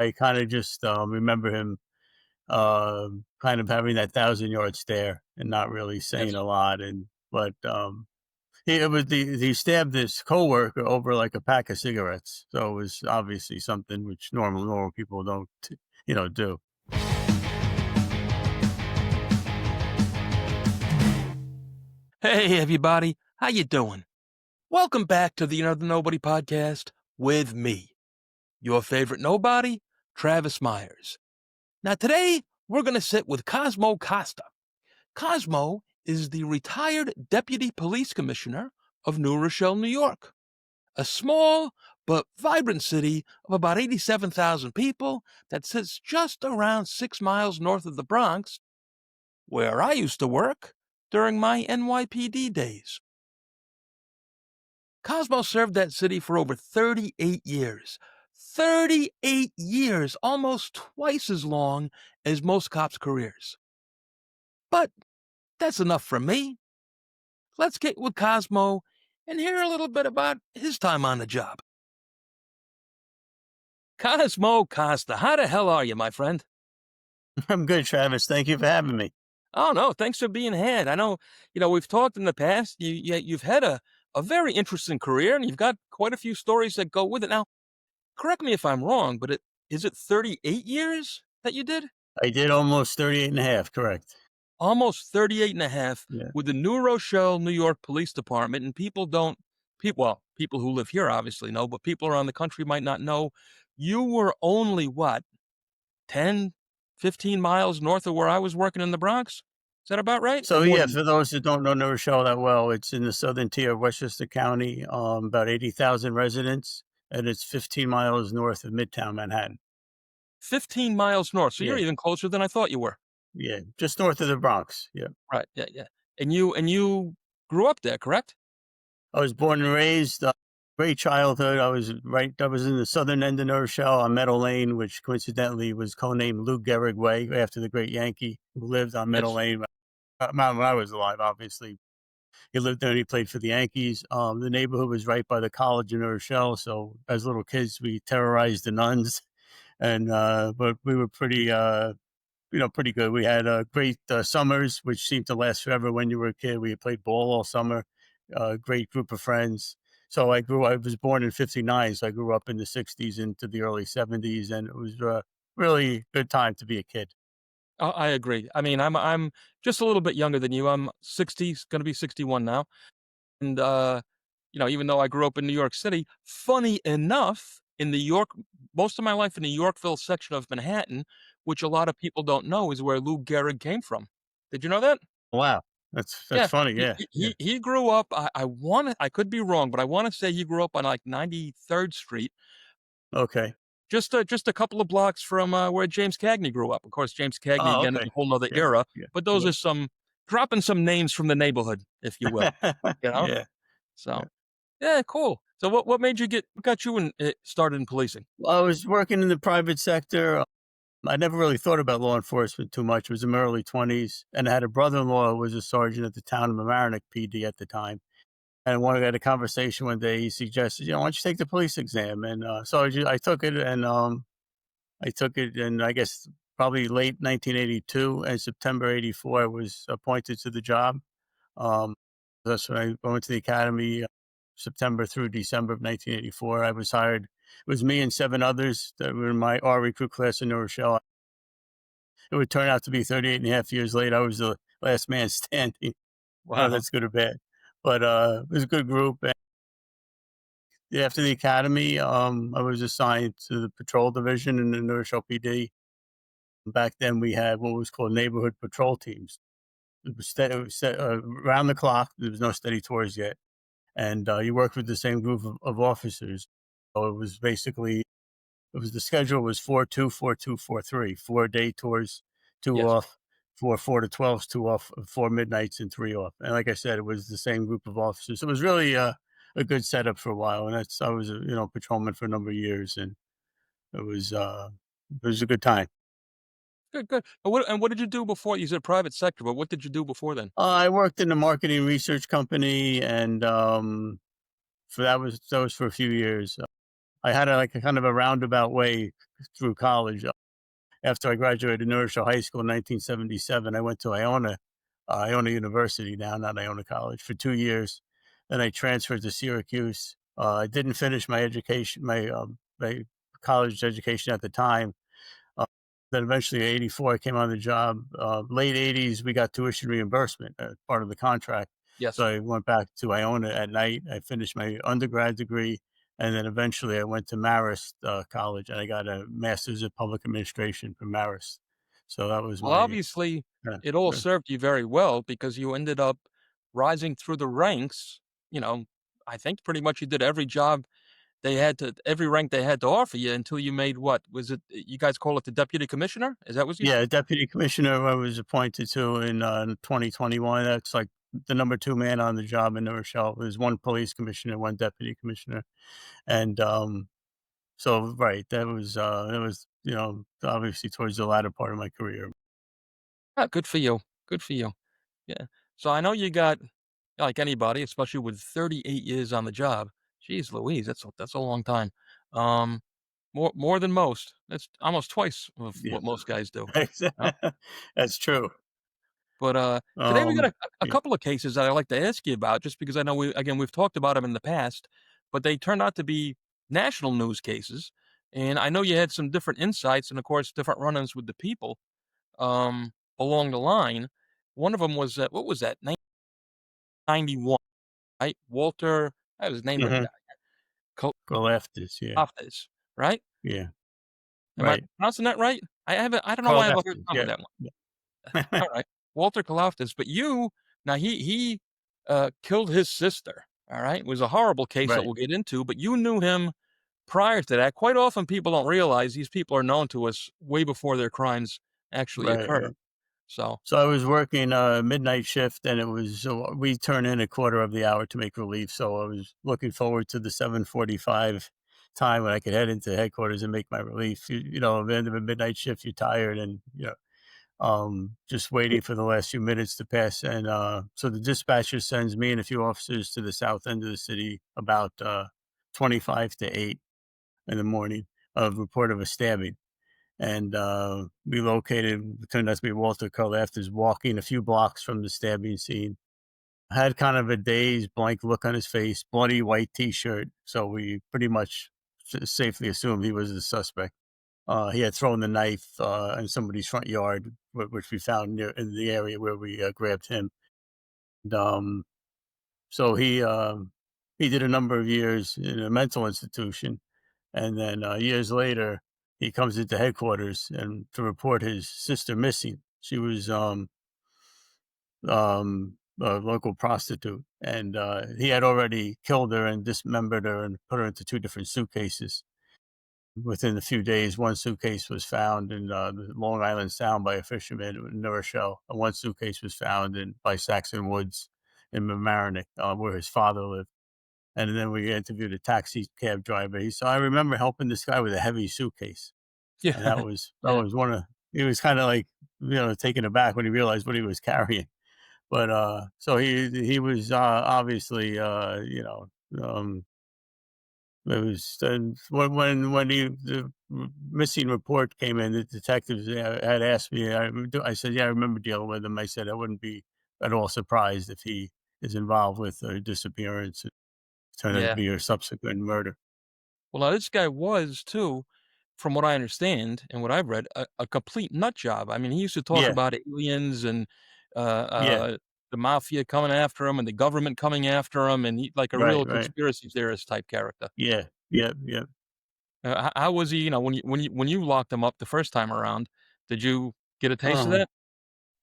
I kind of just remember him kind of having that 1,000 yard stare and not really saying Yes. a lot. But he stabbed his coworker over like a pack of cigarettes, so it was obviously something which normal people don't, do. Hey, everybody. How you doing? Welcome back to the the Nobody podcast with me, your favorite nobody, Travis Myers. Now, today, we're going to sit with Cosmo Costa. Cosmo is the retired Deputy Police Commissioner of New Rochelle, New York, a small but vibrant city of about 87,000 people that sits just around 6 miles north of the Bronx, where I used to work during my NYPD days. Cosmo served that city for over 38 years. 38 years, almost twice as long as most cops' careers. But that's enough from me. Let's get with Cosmo and hear a little bit about his time on the job. Cosmo Costa, how the hell are you, my friend? I'm good, Travis. Thank you for having me. Oh, no, thanks for being had. I know, we've talked in the past. You've had a very interesting career, and you've got quite a few stories that go with it. Now, correct me if I'm wrong, but is it 38 years that you did? I did almost 38 and a half, correct. Almost 38 and a half Yeah. with the New Rochelle, New York Police Department. And people don't, people who live here obviously know, but people around the country might not know. You were only what, 10, 15 miles north of where I was working in the Bronx? Is that about right? Or So more yeah, than for those that don't know New Rochelle that well, it's in the southern tier of Westchester County, about 80,000 residents, and it's 15 miles north of Midtown Manhattan. 15 miles north? So you're Yeah, even closer than I thought you were. yeah, just north of the Bronx. Yeah. Right. Yeah. Yeah. And you grew up there, correct? I was born and raised, great childhood. I was in the southern end of New Rochelle on Meadow Lane, which coincidentally was codenamed Lou Gehrig Way after the great Yankee who lived on Meadow Yes. Lane, when I was alive, obviously. He lived there and he played for the Yankees. The neighborhood was right by the college in New Rochelle, so as little kids, we terrorized the nuns, and but we were pretty good. We had great summers, which seemed to last forever when you were a kid. We had played ball all summer. Great group of friends. So I was born in '59, so I grew up in the '60s into the early '70s, and it was really good time to be a kid. I agree. I mean, I'm just a little bit younger than you. I'm 60, going to be 61 now. And, even though I grew up in New York City, funny enough, in New York, most of my life in the Yorkville section of Manhattan, which a lot of people don't know is where Lou Gehrig came from. Did you know that? Wow, that's Yeah, funny. he Yeah, he yeah. he he grew up. I could be wrong, but I want to say he grew up on like 93rd Street, Okay. just a couple of blocks from where James Cagney grew up. Of course, James Cagney Oh, again is okay. a whole nother Yeah, era, yeah, but those yeah. are some dropping some names from the neighborhood, if you will. You know, Yeah, so. yeah. Yeah, cool. So what made you what got you started in policing? Well, I was working in the private sector. I never really thought about law enforcement too much. It was in my early 20s, and I had a brother-in-law who was a sergeant at the town of Mamaroneck PD at the time. And when we had a conversation one day, he suggested, "Why don't you take the police exam?" And so I took it, and I guess probably late 1982 and September '84, I was appointed to the job. Um, that's when I went to the academy, September through December of 1984. I was hired. It was me and seven others that were in my R recruit class in New Rochelle. It would turn out to be 38 and a half years later. I was the last man standing. Wow. That's good or bad. But it was a good group. And after the academy, I was assigned to the patrol division in the New Rochelle PD. Back then, we had what was called neighborhood patrol teams. It was around the clock. There was no steady tours yet, and you worked with the same group of officers. So it was basically the schedule was 4-2, 4-2, 4-3, 4 day tours, two Yes. off, 4 4 to 12s, two off, 4 midnights, and three off. And like I said, it was the same group of officers. It was really a good setup for a while. And I was a patrolman for a number of years, and it was uh, it was a good time. Good, good. And what did you do before? You said private sector, but what did you do before then? I worked in a marketing research company, and for that was for a few years. I had a kind of a roundabout way through college. After I graduated New Rochelle High School in 1977, I went to Iona University now, not Iona College, for 2 years. Then I transferred to Syracuse. I didn't finish my college education at the time. Uh, then eventually in '84, I came on the job. Late '80s, we got tuition reimbursement as part of the contract. So Yes. I went back to Iona at night. I finished my undergrad degree, and then eventually I went to Marist College, and I got a master's in public administration from Marist. So that was Well, my obviously, uh, it all uh, served you very well because you ended up rising through the ranks. You know, I think pretty much you did every rank they had to offer you until you made what? Was it you guys call it the deputy commissioner? Is that what you yeah, deputy commissioner I was appointed to in 2021. That's like the number two man on the job in New Rochelle. There's one police commissioner, one deputy commissioner, and so right, that was, obviously towards the latter part of my career. Ah, good for you. Good for you. Yeah. So I know you got like anybody, especially with 38 years on the job. Jeez Louise, that's a long time. Um, more than most. That's almost twice of Yeah. what most guys do. Yeah. That's true. But today we got Um, a yeah. couple of cases that I'd like to ask you about, just because I know we've talked about them in the past, but they turned out to be national news cases, and I know you had some different insights and of course different run-ins with the people along the line. One of them was what was that? 1991, right? Walter, that was the name of the Mhm. guy. Go lefties, yeah, Kalafdis, right? yeah, Am I right. pronouncing that right? I don't know Call why I have a hard lefties, time with yeah. that one. Yeah. All right. Walter Kalafdis, but now he killed his sister, all right? It was a horrible case that Right, we'll get into, but you knew him prior to that. Quite often people don't realize these people are known to us way before their crimes actually right, occur. right. So, So I was working a midnight shift, and it was so we turn in a quarter of the hour to make relief. So I was looking forward to the 7:45 time when I could head into headquarters and make my relief. At the end of a midnight shift, you're tired, and just waiting for the last few minutes to pass. And so the dispatcher sends me and a few officers to the south end of the city about 25 to 8 in the morning of report of a stabbing. And we located, it turned out to be Walter Curl after walking a few blocks from the stabbing scene. Had kind of a dazed, blank look on his face, bloody white T-shirt. So we pretty much safely assumed he was the suspect. He had thrown the knife in somebody's front yard, which we found near in the area where we grabbed him. And, so he did a number of years in a mental institution, and then years later, he comes into headquarters and to report his sister missing. She was a local prostitute, and he had already killed her and dismembered her and put her into two different suitcases. Within a few days, one suitcase was found in the Long Island Sound by a fisherman in New Rochelle, and one suitcase was found by Saxon Woods in Mamaroneck, where his father lived. And then we interviewed a taxi cab driver. He said, "I remember helping this guy with a heavy suitcase," and yeah. that Yeah. was one of. He was kind of like taken aback when he realized what he was carrying. But so he was obviously um, it was when the missing report came in, the detectives had asked me. I said, "Yeah, I remember dealing with him." I said, "I wouldn't be at all surprised if he is involved with her disappearance. It turned out to Yeah. be her subsequent murder." Well, now this guy was too, from what I understand and what I've read, a complete nut job. I mean, he used to talk Yeah, about aliens and yeah, the mafia coming after him and the government coming after him, and like a right, real right. conspiracy theorist type character. Yeah, yeah, yeah. How was he? You know, when you locked him up the first time around, did you get a taste of Uh-huh. that?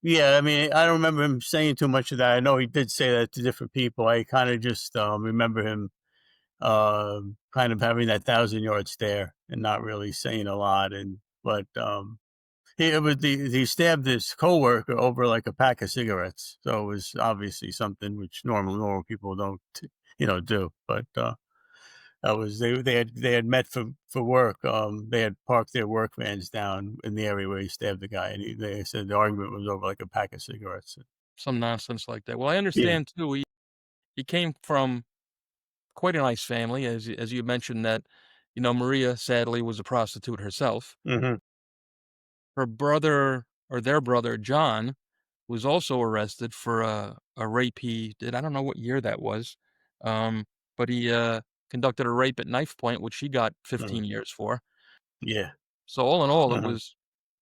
Yeah, I mean, I don't remember him saying too much of that. I know he did say that to different people. I kind of just remember him kind of having that 1,000-yard stare and not really saying a lot. And but he stabbed his coworker over like a pack of cigarettes, so it was obviously something which normal people don't do. But that was they had met for work. They had parked their work vans down in the area where he stabbed the guy, and they said the argument was over like a pack of cigarettes. Some nonsense like that. Well, I Yeah, understand too. He came from quite a nice family, as you mentioned that. Maria sadly was a prostitute herself. Mhm. Her brother or their brother, John, was also arrested for a rape he did. I don't know what year that was, um, but he conducted a rape at knife point, which he got Mhm. 15 years for. Yeah. So all in all, it Mhm. was,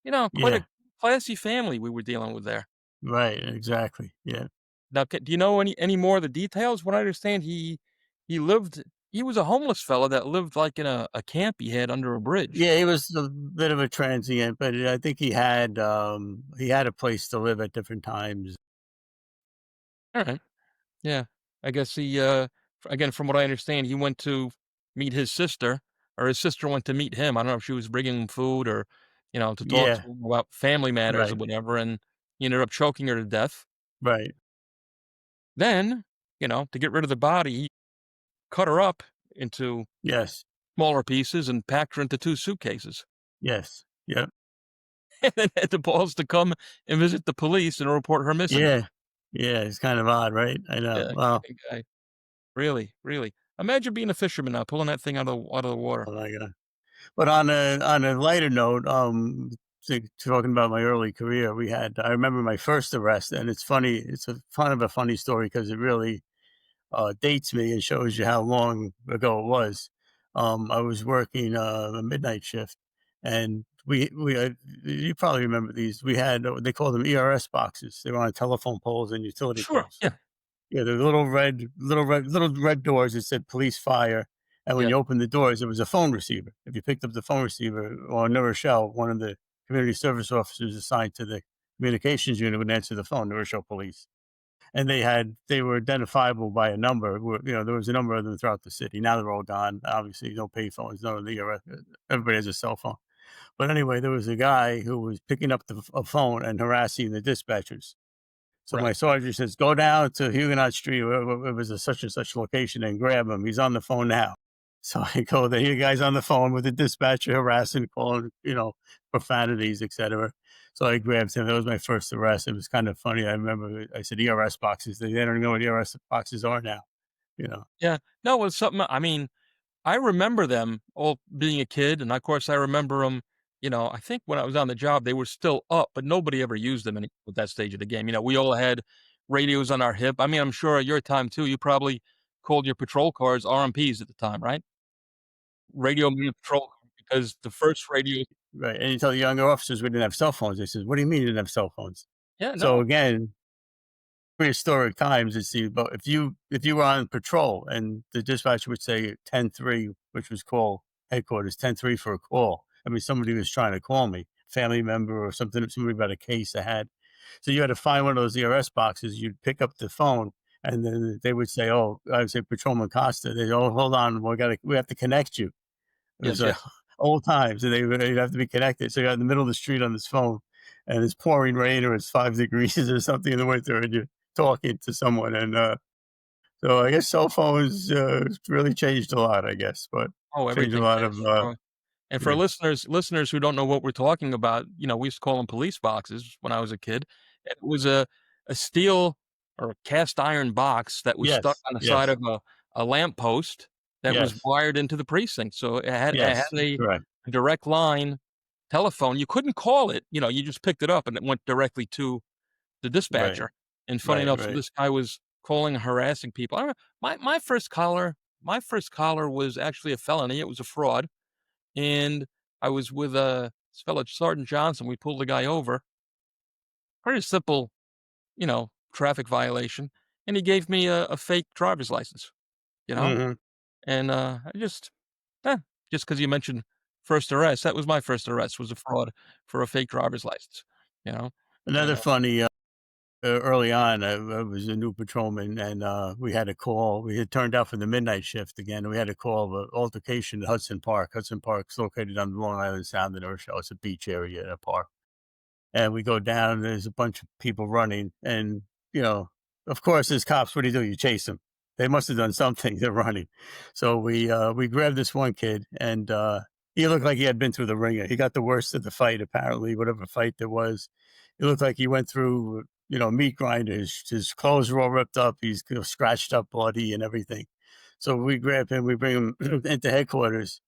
quite a Yeah. classy family we were dealing with there. Right, exactly. Yeah. Now, do you know any more of the details? What I understand, he lived. He was a homeless fella that lived like in a camp he had under a bridge. Yeah, he was a bit of a transient, but I think he had a place to live at different times. All right. Yeah. I guess again, from what I understand, he went to meet his sister, or his sister went to meet him. I don't know if she was bringing him food or, to talk to Yeah. him about family matters or Right. whatever, and he ended up choking her to death. Right. Then, to get rid of the body, he cut her up into Yes. smaller pieces and packed her into 2 suitcases, Yes. Yep. and then had the balls to come and visit the police and report her missing. Yeah. Yeah, it's kind of odd, right? I know. Yeah, Well, kidding guy. Really, really. Imagine being a fisherman now, pulling that thing out of the water. oh my god. But on a lighter note, talking about my early career, I remember my first arrest, and it's funny. It's a kind of a funny story because it really dates me and shows you how long ago it was. I was working a midnight shift, and you probably remember these. We had they called them ERS boxes. They were on telephone poles and utility Sure, poles. yeah, Yeah, the little red doors that said police fire, and when yeah, you opened the doors, it was a phone receiver. If you picked up the phone receiver, or New Rochelle, one of the community service officers assigned to the communications unit would answer the phone, New Rochelle Police. And they were identifiable by a number. There was a number of them throughout the city. Now they're all gone. Obviously, no pay phones, none of the everybody has a cell phone. But anyway, there was a guy who was picking up a phone and harassing the dispatchers. So my right. sergeant says, "Go down to Huguenot Street, where it was a such and such location, and grab him. He's on the phone now." So I go there. The guy's on the phone with the dispatcher, harassing, calling, profanities, etc. So I grabbed him. That was my first arrest. It was kind of funny. I remember I said ERS boxes. They don't even know what ERS boxes are now. You know. Yeah. No, it's something I mean, I remember them all being a kid, and of course, I remember them. I think when I was on the job, they were still up, but nobody ever used them at that stage of the game. We all had radios on our hip. I mean, I'm sure at your time too, you probably called your patrol cars RMPs at the time, right? Radio Media Patrol Car, because the first radio. Right. And you tell the younger officers we didn't have cell phones. They says, "What do you mean you didn't have cell phones?" Yeah, So no. again, prehistoric times, it's you. But if you were on patrol and the dispatcher would say 10-3, which was call headquarters, 10-3 for a call. I mean, somebody was trying to call me, family member or something, somebody about a case I had. So you had to find one of those ERS boxes. You'd pick up the phone, and then they would say, "Oh," I would say, "Patrolman Costa." They, "Oh, hold on, we have to connect you." It was Yes, yes. old times, and they'd have to be connected. So you're in the middle of the street on this phone, and it's pouring rain, or it's 5 degrees or something in the winter, and you're talking to someone. And so I guess cell phones really changed a lot. I guess, but Oh, changed a everything lot has. of And for yeah, listeners who don't know what we're talking about, we used to call them police boxes when I was a kid. It was a steel or a cast iron box that was stuck yes, on the side yes, of a lamp post that was yes, wired into the precinct. So it had yes, a correct, direct line telephone. You couldn't call it, you just picked it up and it went directly to the right, dispatcher. And funny right, enough, so right. this guy was calling, harassing people. I remember my first collar was actually a felony. It was a fraud, and I was with this fellow Sergeant Johnson. We pulled the guy over. Pretty simple, traffic violation, and he gave me a fake driver's license. You know, Hmm. and I just because you mentioned first arrest, that was my first arrest, was a fraud for a fake driver's license. You know, Another and funny. Early on, I was a new patrolman, and we had a call. We had turned out for the midnight shift again. We had a call of an altercation at Hudson Park. Hudson Park's located on Long Island Sound in Rochelle. It's a beach area in a park. And we go down, there's a bunch of people running, and, you know, of course, as cops, what do? You chase them. They must have done something, they're running. So we grabbed this one kid, and, he looked like he had been through the ringer. He got the worst of the fight, apparently, whatever fight there was. It looked like he went through, meat grinders. His clothes were all ripped up, he's, scratched up, bloody, and everything. So we grab him, we bring him into headquarters,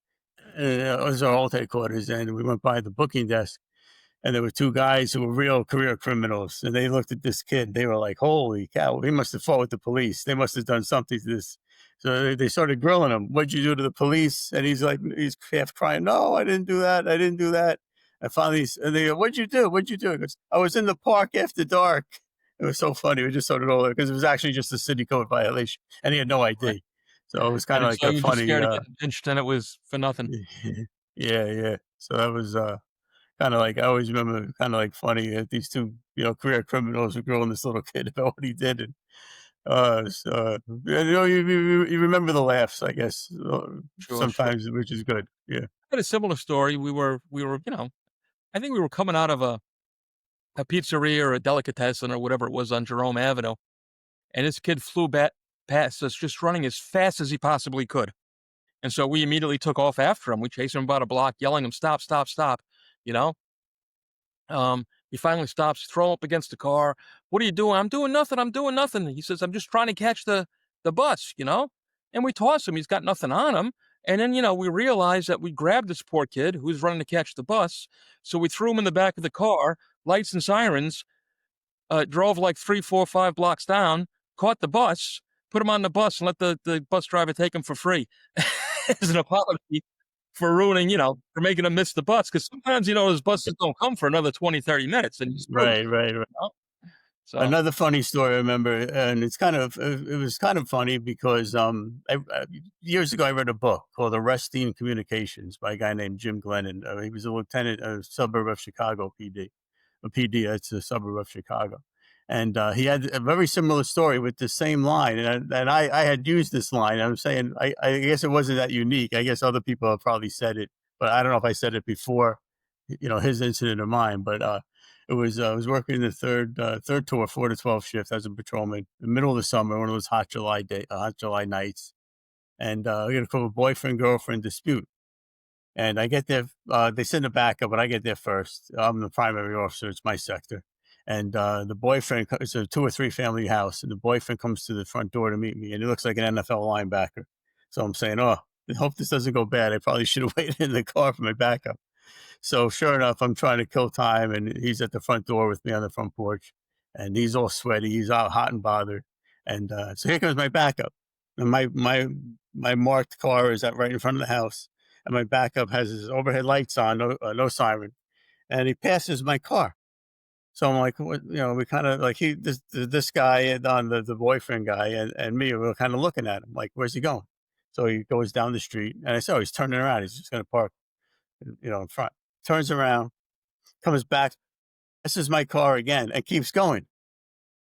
it was our old headquarters, and we went by the booking desk, and there were two guys who were real career criminals, and they looked at this kid. They were like, "Holy cow! He must have fought with the police. They must have done something to this." So they started grilling him. "What'd you do to the police?" And he's like, he's half crying, "No, I didn't do that. I didn't do that." And finally, and they go, "What'd you do? What'd you do?" He goes, "I was in the park after dark." It was so funny. We just started all because it was actually just a city code violation, and he had no Right. ID. So it was kind And of like so a you're just funny, scared of getting pinched and it was for nothing. yeah, yeah. So that was kinda like I always remember kinda like funny that these 2, career criminals were grilling this little kid about what he did, and, you remember the laughs, I guess, Sure, sure. sometimes, which is good. Yeah, I had a similar story. We were, I think we were coming out of a pizzeria or a delicatessen or whatever it was on Jerome Avenue, and this kid flew past us just running as fast as he possibly could. And so we immediately took off after him. We chased him about a block, yelling him, "Stop, stop, stop." You know? He finally stops, throw him up against the car. "What are you doing?" "I'm doing nothing. I'm doing nothing." He says, "I'm just trying to catch the bus," you know? And we toss him. He's got nothing on him. And then, we realized that we grabbed this poor kid who was running to catch the bus. So we threw him in the back of the car, lights and sirens, drove like 3, 4, 5 blocks down, caught the bus, put him on the bus, and let the bus driver take him for free as an apology for ruining, for making him miss the bus. Because sometimes, those buses don't come for another 20, 30 minutes and you're screwed. right, right, right. You know? So, Another funny story I remember, and it was kind of funny because, years ago, I read a book called Arresting Communications by a guy named Jim Glennon. He was a lieutenant, a suburb of Chicago PD. A PD, that's a suburb of Chicago. And he had a very similar story with the same line. And I had used this line. I'm saying, I guess it wasn't that unique. I guess other people have probably said it, but I don't know if I said it before, his incident or mine. But I was working the third tour, 4 to 12 shift as a patrolman, in the middle of the summer, one of those hot July nights. And we got a couple boyfriend girlfriend dispute. And I get there, they send a backup, but I get there first. I'm the primary officer, it's my sector. And the boyfriend, it's a 2 or 3 family house, and the boyfriend comes to the front door to meet me, and he looks like an NFL linebacker. So I'm saying, "Oh, I hope this doesn't go bad. I probably should have waited in the car for my backup." So sure enough, I'm trying to kill time, and he's at the front door with me on the front porch, and he's all sweaty. He's all hot and bothered, and so here comes my backup, and my marked car is right in front of the house, and my backup has his overhead lights on, no siren, and he passes my car. So I'm like, what, we kind of like this guy and on the boyfriend guy and me, we were kind of looking at him like, where's he going? So he goes down the street, and I said, oh, he's turning around. He's just going to park, in front. Turns around, comes back. This is my car again, and keeps going.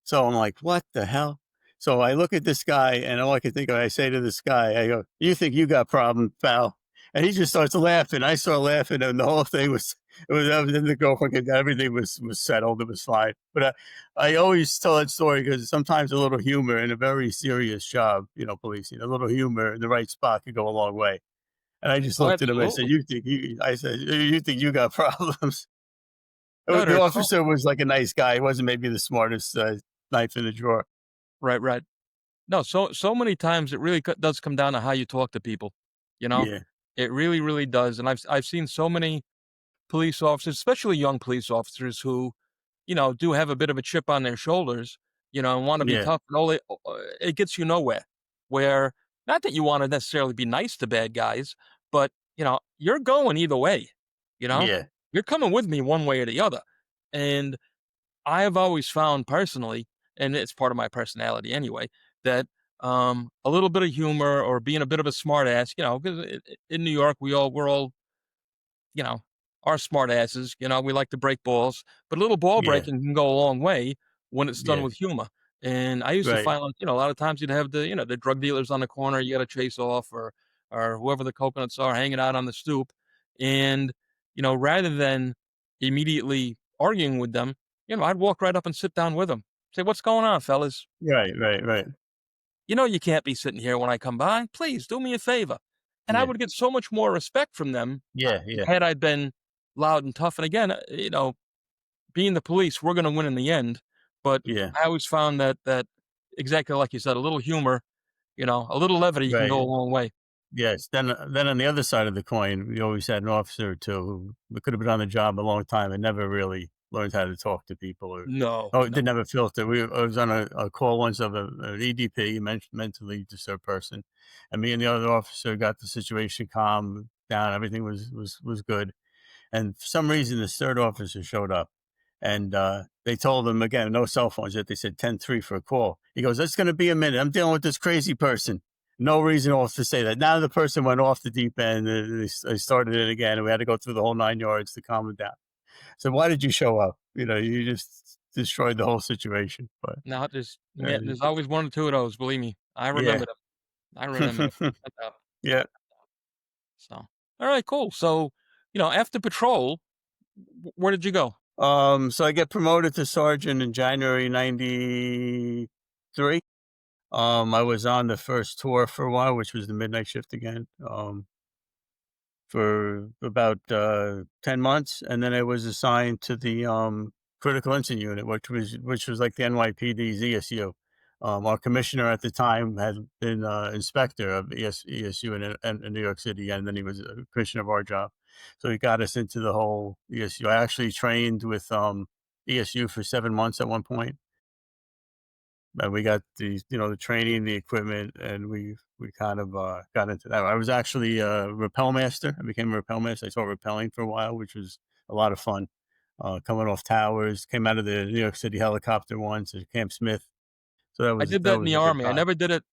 So I'm like, what the hell? So I look at this guy, and all I can think of, I say to this guy, I go, "You think you got problems, pal?" And he just starts laughing. I start laughing, and the whole thing was then the girlfriend came down, everything was settled. It was fine. But I always tell that story because sometimes a little humor in a very serious job, policing, a little humor in the right spot could go a long way. And I just oh, looked at him. I said, absolutely. I said, "You think you got problems?" No, The there's so officer was like a nice guy. He wasn't maybe the smartest knife in the drawer. right, right. No, so many times it really does come down to how you talk to people, you know? Yeah, It really, really does, and I've seen so many police officers, especially young police officers who, do have a bit of a chip on their shoulders, and wanna be yeah, tough, and all it gets you nowhere. Where not that you wanna necessarily be nice to bad guys, but, you're going either way, you know? yeah, You're coming with me one way or the other, and I have always found personally, and it's part of my personality anyway, that, a little bit of humor or being a bit of a smartass, because in New York, we're all, you know, are smart asses. We like to break balls, but a little ball yeah, breaking can go a long way when it's done yeah, with humor. And I used to right, find, like, a lot of times you'd have the drug dealers on the corner you got to chase off, or whoever the coconuts are hanging out on the stoop, and rather than immediately arguing with them, I'd walk right up and sit down with them, say, "What's going on, fellas? right, right, right. You can't be sitting here when I come by. Please do me a favor." And I Yeah, would get so much more respect from them yeah, yeah, had I been loud and tough. And again, being the police, we're going to win in the end. But yeah, I always found that exactly like you said, a little humor, a little levity can right. go a long way. Yes, then on the other side of the coin, we always had an officer or 2 who could have been on the job a long time and never really learned how to talk to people or No, oh, no. didn't have a filter. I was on a call once of an EDP, mentally disturbed person, and me and the other officer got the situation calmed down, everything was good, and for some reason, this 3rd officer showed up, and, they told him again, no cell phones yet, they said 10-3 for a call. He goes, "It's gonna be a minute, I'm dealing with this crazy person." No reason off to say that. Now the person went off the deep end, they started it again, and we had to go through the whole 9 yards to calm him down. So, "Why did you show up?" You know, you just destroyed the whole situation, but, No, there's uh, yeah, there's always 1 or 2 of those, believe me. I yeah. remember them. I remember them. No doubt. Yeah. So, alright, cool. So, after patrol, where did you go? So I get promoted to sergeant in January '93. I was on the first tour for a while, which was the midnight shift again, for about 10 months, and then I was assigned to the critical incident unit, which was like the NYPD's ESU. Our commissioner at the time had been inspector of ESU in New York City, and then he was a commissioner of our job. So he got us into the whole ESU. I actually trained with ESU for 7 months at one point, and we got the training, the equipment, and we kind of got into that. I was actually a rappel master. I became a rappel master. I taught rappelling for a while, which was a lot of fun. Coming off towers, came out of the New York City helicopter once at Camp Smith. So that I was did that that in was the a good Army. I time. never did it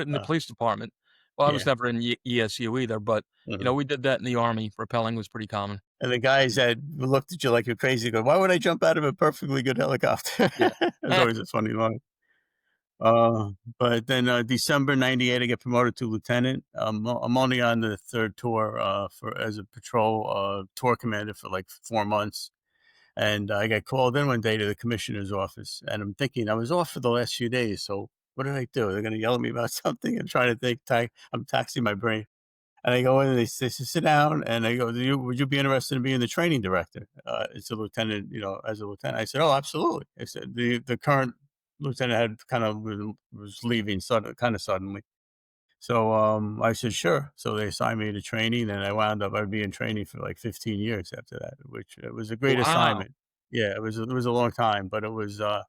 in the Uh, police department. Well, I was yeah. never in ESU either, but, Mhm. we did that in the Army. Rappelling was pretty common. And the guys that looked at you like you're crazy go, "Why would I jump out of a perfectly good helicopter?" Yeah. It's Eh, always a funny line. But then December '98, I get promoted to lieutenant. I'm only on the 3rd tour for as a patrol tour commander for like 4 months. And I got called in one day to the commissioner's office. And I'm thinking, I was off for the last few days. So what did I do? They're going to yell at me about something. I'm trying to think, I'm taxing my brain. And I go in and they say, sit down. And I go, would you be interested in being the training director? It's a lieutenant, as a lieutenant. I said, oh, absolutely. I said, the current lieutenant had kind of was leaving kind of suddenly. So I said, sure. So they assigned me to training and I wound up, I'd be in training for like 15 years after that, which it was a great wow. assignment. Yeah, it was a long time, but it was, I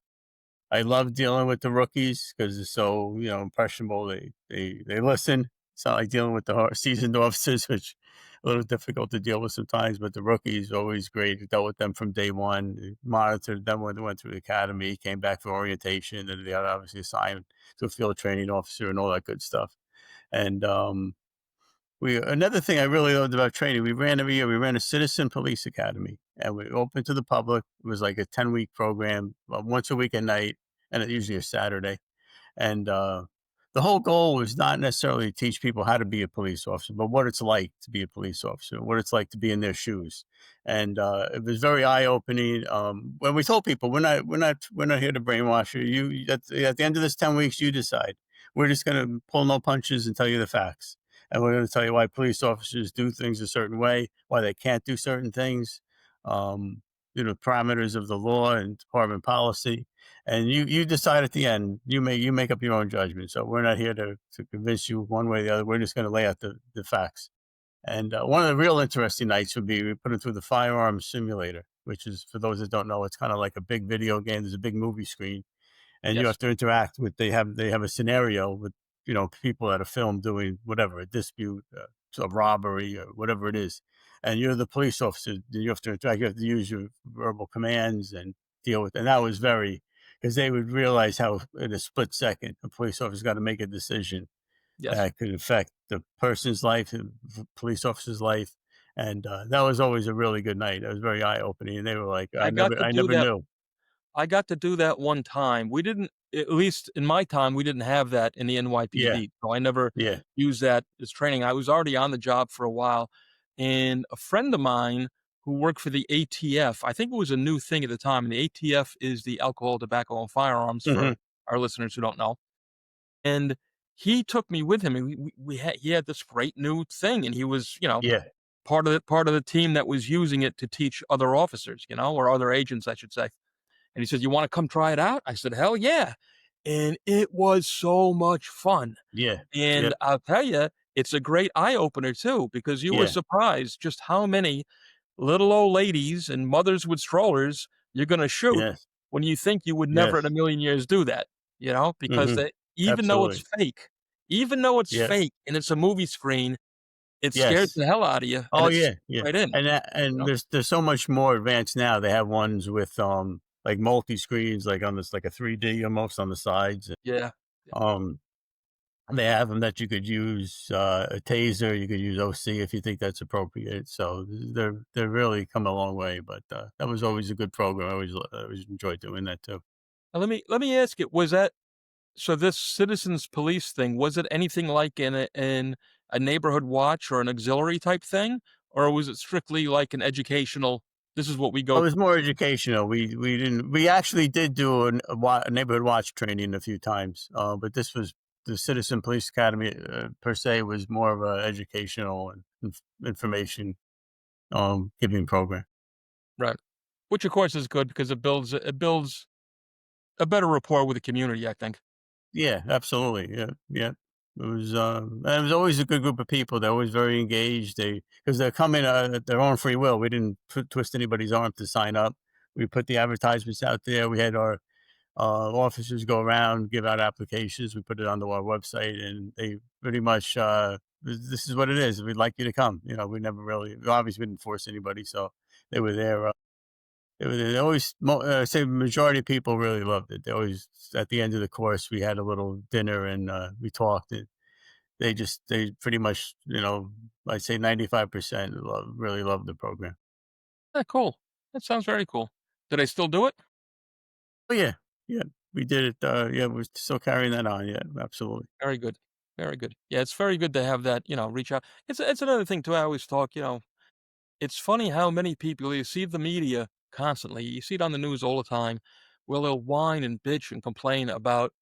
love dealing with the rookies because they're so, impressionable. They listen. It's not like dealing with the seasoned officers, which a little difficult to deal with sometimes. But the rookies always great. Dealt with them from day one. Monitored them when they went through the academy, came back for orientation, and they got obviously assigned to a field training officer and all that good stuff. And we another thing I really loved about training, we ran every year. We ran a citizen police academy, and we opened to the public. It was like a 10-week program, once a week at night, and it usually a Saturday. And the whole goal was not necessarily to teach people how to be a police officer, but what it's like to be a police officer, what it's like to be in their shoes. And it was very eye opening. When we told people, we're not here to brainwash you. At the end of this 10 weeks, you decide. We're just going to pull no punches and tell you the facts. And we're going to tell you why police officers do things a certain way, why they can't do certain things, parameters of the law and department policy, and you decide at the end. You make up your own judgment. So we're not here to convince you one way or the other. We're just going to lay out the facts. And one of the real interesting nights would be we put them through the firearms simulator, which is, for those that don't know, it's kind of like a big video game. There's a big movie screen, and you Yes. have to interact with. They have a scenario with people at a film doing whatever, a dispute, a robbery, or whatever it is, and you're the police officer. You have to interact. You have to use your verbal commands and deal with. And that was very, because they would realize how in a split second a police officer's got to make a decision Yes. that could affect the person's life, the police officer's life. And that was always a really good night. That was very eye opening. And they were like, I got to I do never that knew. I got to do that one time. We didn't, at least in my time, we didn't have that in the Yeah, NYPD, so I never yeah. used that as training. I was already on the job for a while, and a friend of mine who worked for the ATF, I think it was a new thing at the time, and the ATF is the Alcohol, Tobacco, and Firearms for Hmm. our listeners who don't know, and he took me with him, and he had this great new thing, and he was, Yeah, part of the team that was using it to teach other officers, or other agents, I should say. And he said, "You wanna come try it out?" I said, "Hell yeah." And it was so much fun. yeah, And yeah. I'll tell you, it's a great eye opener too, because you were Yeah. surprised just how many little old ladies and mothers with strollers you're gonna shoot Yes. when you think you would never in a Yes. million years do that, because Mhm. they even though it's Absolutely. fake, even though it's Yes. fake and it's a movie screen, it scares Yes. the hell out of you and Oh, it's yeah, yeah, right in, you and know? there's so much more advanced now. They have ones with, like, multi-screens, like, on this like a 3D almost on the sides. Yeah. Yeah. Um, they have them that you could use, a taser, you could use OC if you think that's appropriate. So they're really come a long way, but, that was always a good program. I always enjoyed doing that too. Now let me ask you, was that so this citizens police thing, was it anything like in a neighborhood watch or an auxiliary type thing? Or was it strictly like an educational, this is what we Well, go it was more educational. We didn't we actually did do a neighborhood watch training a few times, but this was the Citizen Police Academy, per se, was more of a educational and information, giving program. right. Which of course is good because it builds a better rapport with the community, I think. Yeah, absolutely. Yeah, yeah. And it was always a good group of people. They're always very engaged. Because they're coming at their own free will. We didn't twist anybody's arm to sign up. We put the advertisements out there. We had our officers go around, give out applications. We put it onto our website, and they pretty much, this is what it is. We'd like you to come. We never really, obviously, we didn't force anybody, so they were there. They always, say, majority of people really loved it. They always, at the end of the course, we had a little dinner and we talked. And they pretty much, I'd say 95% really loved the program. Yeah, cool. That sounds very cool. Do they still do it? Oh yeah, yeah, we did it. Yeah, we're still carrying that on. Yeah, absolutely. Very good. Very good. Yeah, it's very good to have that, reach out. It's another thing too. I always talk, it's funny how many people you see the media constantly. You see it on the news all the time, where they'll whine and bitch and complain about,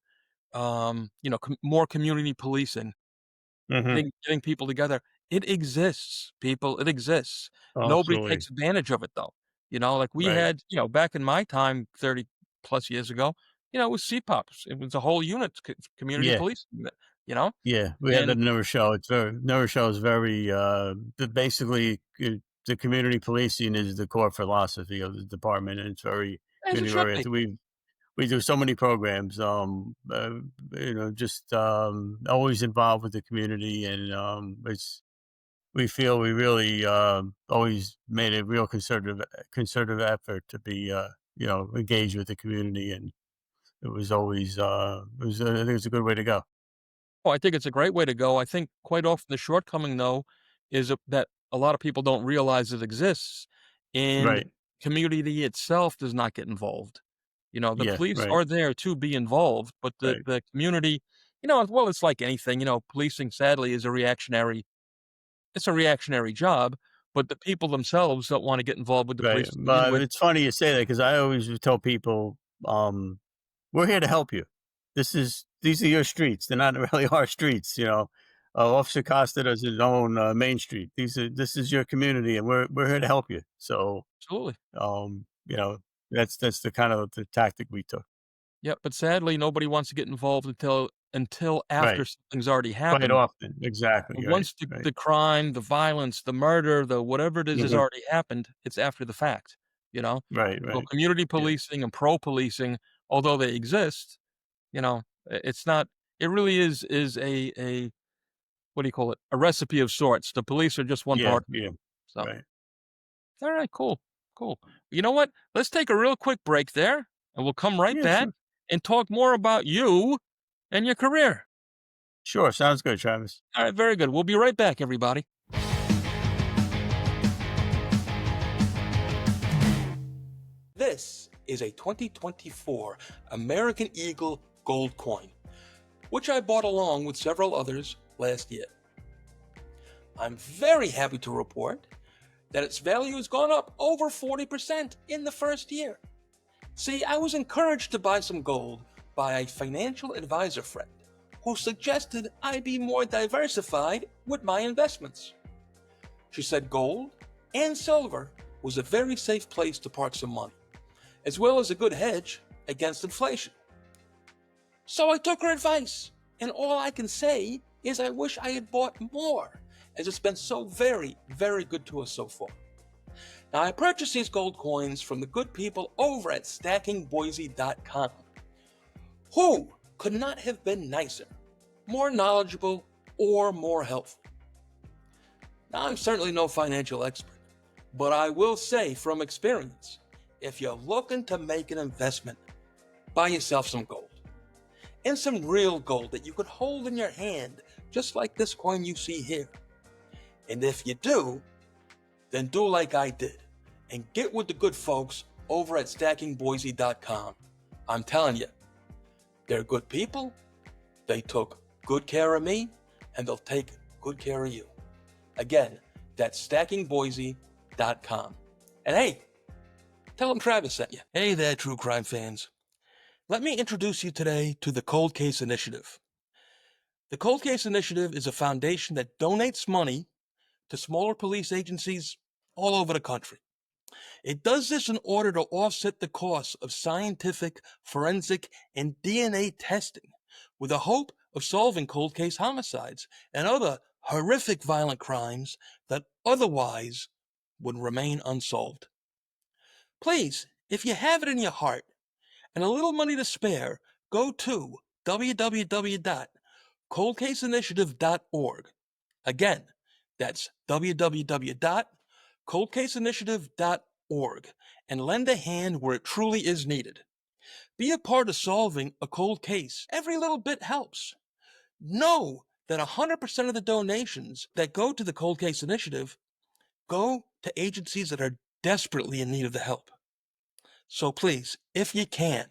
more community policing, Hmm. getting people together. It exists, people. It exists. Nobody Absolutely. takes advantage of it though. Like we Right. had, back in my time, 30 plus years ago, it was CPOPs. It was a whole unit, community Yeah. policing unit, you know, Yeah. We had that and in Never Show. Never Show is very, basically, the community policing is the core philosophy of the department, and it's very as it community should be. oriented. We do so many programs, just, always involved with the community, and, we feel we really, always made a real concerted effort to be, engaged with the community, and it was always, I think it's a good way to go. Oh, I think it's a great way to go. I think quite often the shortcoming, though, is that a lot of people don't realize it exists, and Right. community itself does not get involved. The Yeah. police Right. are there to be involved, but the Right. the community, well, it's like anything. Policing sadly is a reactionary job, but the people themselves don't want to get involved with the Right. police to begin with. It's funny you say that because I always would tell people, um, we're here to help you. These are your streets. They're not really our streets. Officer Costa does his own, main street. This is your community, and we're here to help you. So, Absolutely. um, you know, that's the kind of the tactic we took. Yeah, but sadly, nobody wants to get involved until after Right. something's already Quite happened. often. Exactly. Right. Once the Right. the crime, the violence, the murder, the whatever it is has Hmm. already happened, it's after the fact, you know? Right. So Right. community Yeah. policing and pro-policing, although they exist, it's not, it really is a what do you call it? A recipe of sorts. The police are just one Yeah. part of it. Yeah. So, Right. alright, cool, cool. You know what? Let's take a real quick break there, and we'll come right Yeah. back Sure. and talk more about you and your career. Sure. Sounds good, Travis. Alright, very good. We'll be right back, everybody. This is a 2024 American Eagle gold coin, which I bought along with several others last year. I'm very happy to report that its value has gone up over 40% in the first year. See, I was encouraged to buy some gold by a financial advisor friend who suggested I be more diversified with my investments. She said gold and silver was a very safe place to park some money, as well as a good hedge against inflation. So I took her advice, and all I can say is I wish I had bought more, as it's been so very, very good to us so far. Now, I purchased these gold coins from the good people over at stackingboise.com, who could not have been nicer, more knowledgeable, or more helpful. Now, I'm certainly no financial expert, but I will say from experience, if you're looking to make an investment, buy yourself some gold. And some real gold that you could hold in your hand, just like this coin you see here. And if you do, then do like I did and get with the good folks over at stackingboise.com. I'm telling you, they're good people, they took good care of me, and they'll take good care of you. Again, that's stackingboise.com. And hey, tell them Travis sent you. Hey there, true crime fans. Let me introduce you today to the Cold Case Initiative. The Cold Case Initiative is a foundation that donates money to smaller police agencies all over the country. It does this in order to offset the costs of scientific, forensic, and DNA testing with the hope of solving cold case homicides and other horrific violent crimes that otherwise would remain unsolved. Please, if you have it in your heart and a little money to spare, go to www.coldcaseinitiative.org. Again, that's www.coldcaseinitiative.org, and lend a hand where it truly is needed. Be a part of solving a cold case. Every little bit helps. Know that 100% of the donations that go to the Cold Case Initiative go to agencies that are desperately in need of the help. So please, if you can,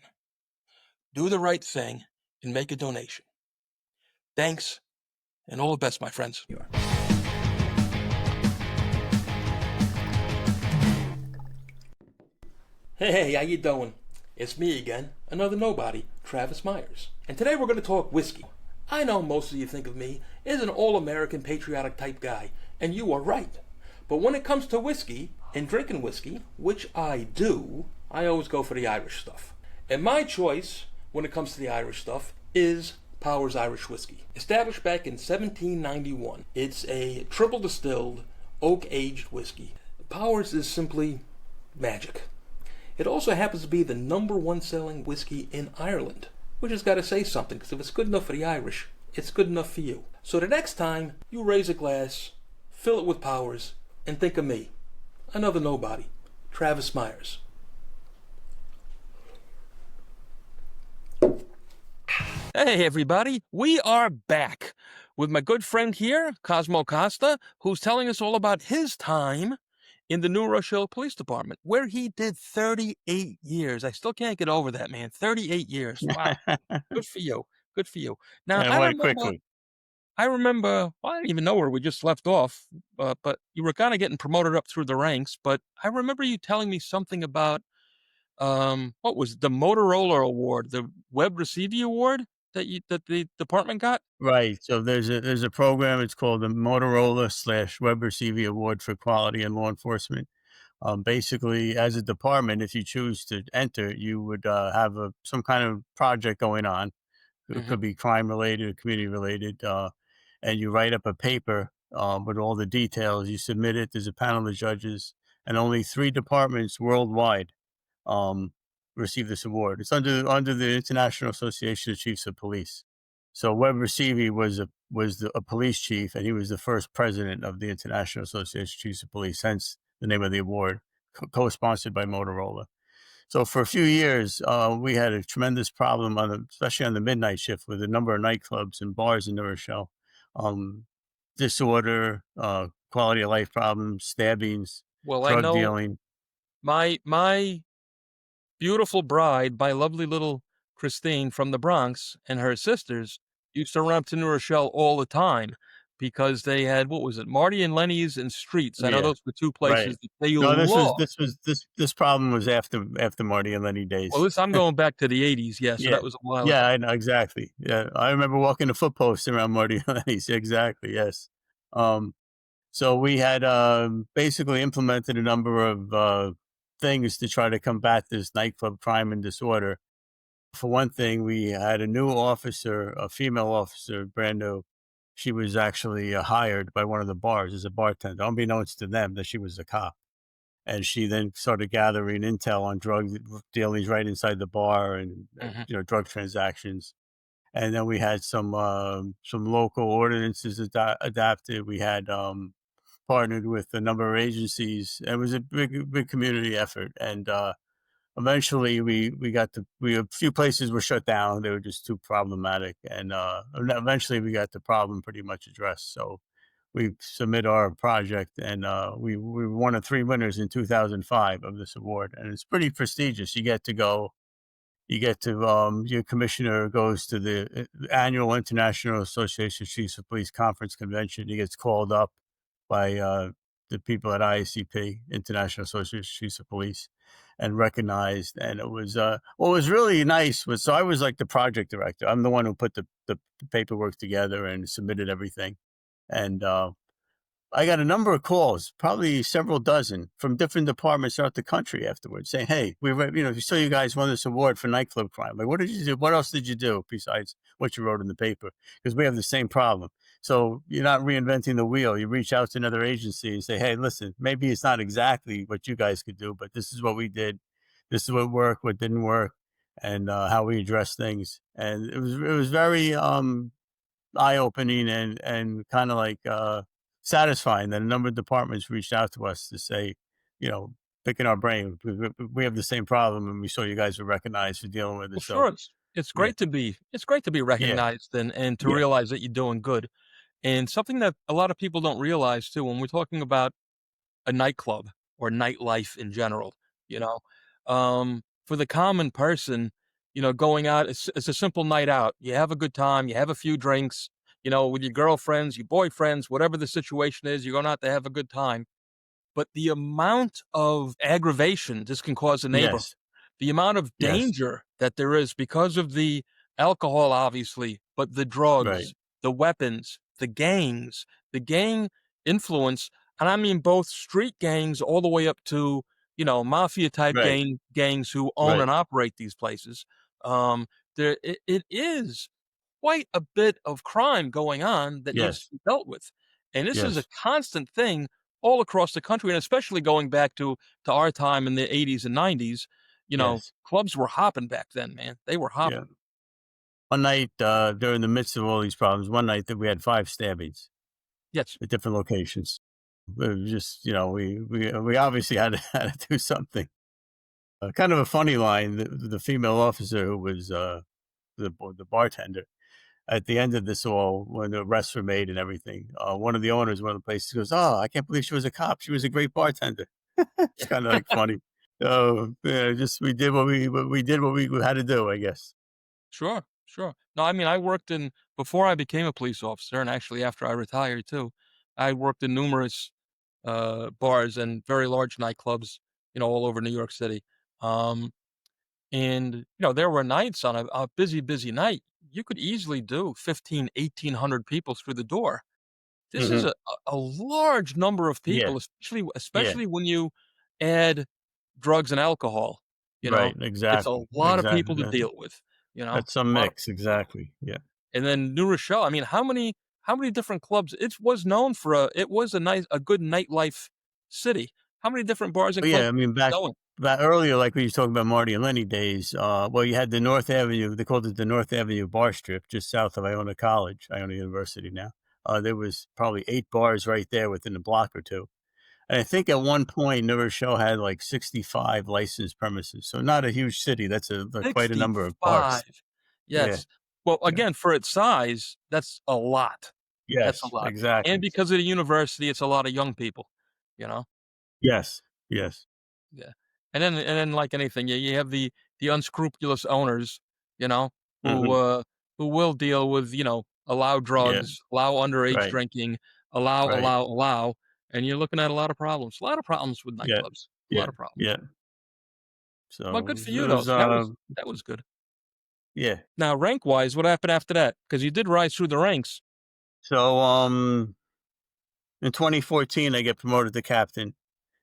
do the right thing and make a donation. Thanks, and all the best, my friends. Hey, how you doing? It's me again, another nobody, Travis Myers. And today we're going to talk whiskey. I know most of you think of me as an all-American patriotic type guy, and you are right. But when it comes to whiskey and drinking whiskey, which I do, I always go for the Irish stuff. And my choice when it comes to the Irish stuff is Powers Irish Whiskey. Established back in 1791, it's a triple distilled, oak-aged whiskey. Powers is simply magic. It also happens to be the #1 selling whiskey in Ireland, which has got to say something, because if it's good enough for the Irish, it's good enough for you. So the next time you raise a glass, fill it with Powers, and think of me, another nobody, Travis Myers. Hey everybody, we are back with my good friend here, Cosmo Costa, who's telling us all about his time in the New Rochelle Police Department, where he did 38 years. I still can't get over that, man. 38 years. Wow. Good for you. Good for you. Now, And it went quickly. well, I didn't even know where we just left off, but you were kind of getting promoted up through the ranks. But I remember you telling me something about, what was it, the Motorola Award, the Web Receivy Award that the department got? Right. So there's a program. It's called the Motorola/Weber CV Award for Quality in Law Enforcement. Basically, as a department, if you choose to enter, you would have some kind of project going on. It Mm-hmm. could be crime related, community related, and you write up a paper with all the details. You submit it. There's a panel of judges, and only 3 departments worldwide um, receive this award. It's under the International Association of Chiefs of Police. So Webb Receivy was a police chief, and he was the first president of the International Association of Chiefs of Police. Hence the name of the award, co-sponsored by Motorola. So for a few years, we had a tremendous problem especially on the midnight shift, with a number of nightclubs and bars in New Rochelle. Disorder, quality of life problems, stabbings, Well, I drug know dealing. my beautiful bride, my lovely little Christine from the Bronx, and her sisters used to run up to New Rochelle all the time because they had, what was it, Marty and Lenny's and Streets. I know Yeah, those were two right. places that they No, loved. this problem was after Marty and Lenny Well, days. this I'm going back to the 80s, yeah, so Yeah. that was a while Yeah, ago. I know, exactly. Yeah, I remember walking the foot post around Marty and Lenny's. Exactly, yes. Um, so we had basically implemented a number of things to try to combat this nightclub crime and disorder. For one thing, we had a new officer, a female officer, brand new. She was actually hired by one of the bars as a bartender, unbeknownst to them that she was a cop. And she then started gathering intel on drug dealings right inside the bar and Mhm. drug transactions. And then we had some local ordinances adapted. We had partnered with a number of agencies. It was a big community effort, and eventually we got to we a few places were shut down. They were just too problematic, and eventually we got the problem pretty much addressed. So we submit our project, and we were one of three winners in 2005 of this award, and it's pretty prestigious. Your commissioner goes to the annual International Association of Chiefs of Police Conference Convention. He gets called up by the people at IACP, International Association of Chiefs of Police, and recognized. And it was what was really nice was, so I was like the project director. I'm the one who put the paperwork together and submitted everything. And I got a number of calls, probably several dozen, from different departments throughout the country afterwards, saying, "Hey, we saw you guys won this award for nightclub crime. Like, what did you do? What else did you do besides what you wrote in the paper? Because we have the same problem. So you're not reinventing the wheel. You reach out to another agency and say, hey, listen, maybe it's not exactly what you guys could do, but this is what we did. This is what worked, what didn't work, and how we address things." And it was very eye-opening and kinda like, satisfying that a number of departments reached out to us to say, you know, picking our brain, we have the same problem, and we saw you guys were recognized for dealing with it, Well, so sure, it's yeah, great to be yeah, recognized and to yeah, realize that you're doing good. And something that a lot of people don't realize too, when we're talking about a nightclub or nightlife in general, you know, for the common person, going out, it's a simple night out. You have a good time, you have a few drinks, with your girlfriends, your boyfriends, whatever the situation is, you're going out to have a good time. But the amount of aggravation this can cause a neighborhood, yes, the amount of yes, danger that there is because of the alcohol, obviously, but the right, drugs, the weapons, the gangs, the gang influence, and I mean both street gangs all the way up to, mafia type right, gangs who own right, and operate these places. Um, it is quite a bit of crime going on that needs to yes, be dealt with. And this is a yes, constant thing all across the country, and especially going back to our time in the 80s and 90s, yes, clubs were hopping back then, man. They were yeah. hopping. One night, during the midst of all these problems, one night that we had 5 stabbings Yes. at different locations. It was just, we obviously had to had to do something. Kind of a funny line, the female officer who was, the bartender, at the end of this all, when the arrests were made and everything, one of the owners of one of the places goes, "Oh, I can't believe she was a cop. She was a great bartender." It's kinda, like, funny. So, yeah, just we had to do, I guess. Sure, sure. No, I mean, I worked in before I became a police officer, and actually after I retired too, I worked in numerous, bars and very large nightclubs, all over New York City. Um And, there were nights on a busy, busy night, you could easily do 15, 1,800 people through the door. This is Mhm. a large number of Yeah, people, especially yeah. especially when you add drugs and alcohol, you know? Right, It's a exactly, lot of exactly. people to deal with, That's a some lot of mix, exactly, yeah. and then New Rochelle, I mean, how many different clubs it was known for it was a good nightlife city. How many different bars and But, yeah, clubs I mean, going? back earlier, like we was talking about Marty and Lenny days, well, you had the North Avenue, they called it the North Avenue Bar Strip just south of Iona College, Iona University now. There was probably 8 bars right there within a block or 2. And I think at one point, New Rochelle had, like, 65 licensed premises, so not a huge city, that's quite a number of bars. 65. Yeah, Yes. Well, yeah. again, for its size, that's a lot. That's a Yes, lot. And exactly. because of the university, it's a lot of young people, you know? Yes, yes. Yeah. And then like anything, you have the unscrupulous owners, you know, who, Mhm. uh, who will deal with, allow Yeah, drugs, allow underage right, drinking, right. allow, and you're looking at a lot of problems. A lot of problems with Yeah, nightclubs. A yeah, lot of problems. yeah. Well, So, good for it you though. was, So that was good. yeah. Now, rank wise, what happened after that? Because you did rise through the ranks. So, in 2014, I get promoted to captain,